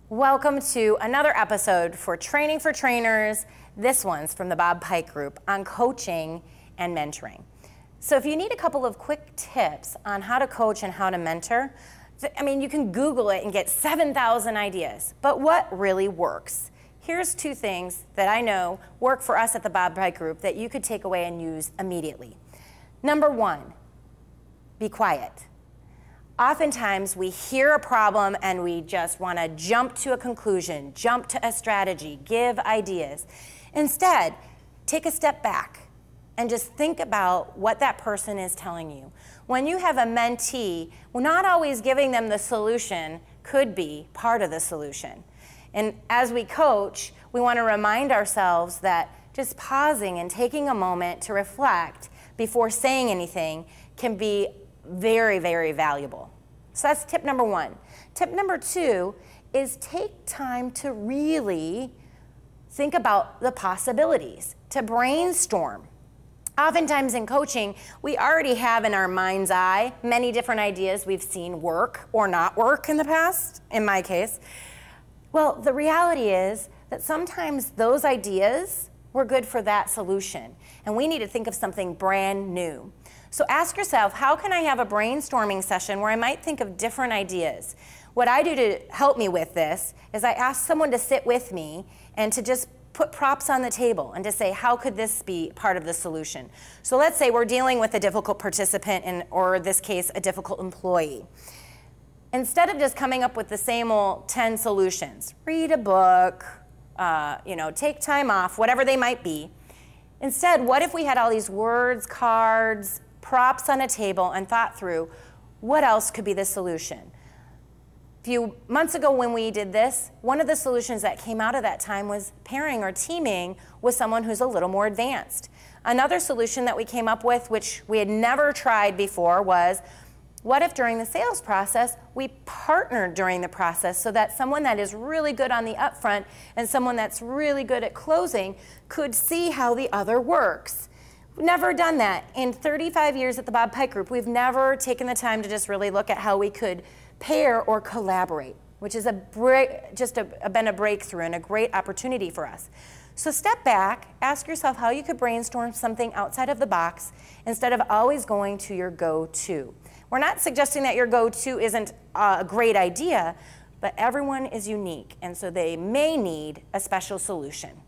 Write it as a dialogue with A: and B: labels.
A: Welcome to another episode for Training for Trainers. This one's from the Bob Pike Group on coaching and mentoring. So if you need a couple of quick tips on how to coach and how to mentor, I mean, you can Google it and get 7,000 ideas, but what really works? Here's two things that I know work for us at the Bob Pike Group that you could take away and use immediately. Number one, be quiet. Oftentimes we hear a problem and we just want to jump to a conclusion, jump to a strategy, give ideas. Instead, take a step back and just think about what that person is telling you. When you have a mentee, we're not always giving them the solution, could be part of the solution. And as we coach, we want to remind ourselves that just pausing and taking a moment to reflect before saying anything can be very, very valuable. So that's tip number one. Tip number two is take time to really think about the possibilities, to brainstorm. Oftentimes in coaching, we already have in our mind's eye many different ideas we've seen work or not work in the past, in my case. Well, the reality is that sometimes those ideas were good for that solution, and we need to think of something brand new. So ask yourself, how can I have a brainstorming session where I might think of different ideas? What I do to help me with this is I ask someone to sit with me and to just put props on the table and to say, how could this be part of the solution? So let's say we're dealing with a difficult participant, or in this case, a difficult employee. Instead of just coming up with the same old 10 solutions, read a book, take time off, whatever they might be. Instead, what if we had all these words, cards, props on a table and thought through what else could be the solution? A few months ago when we did this, one of the solutions that came out of that time was pairing or teaming with someone who's a little more advanced. Another solution that we came up with, which we had never tried before, was what if during the sales process we partnered during the process so that someone that is really good on the upfront and someone that's really good at closing could see how the other works. We've never done that. In 35 years at the Bob Pike Group, we've never taken the time to just really look at how we could pair or collaborate, which has been a breakthrough and a great opportunity for us. So step back, ask yourself how you could brainstorm something outside of the box instead of always going to your go-to. We're not suggesting that your go-to isn't a great idea, but everyone is unique, and so they may need a special solution.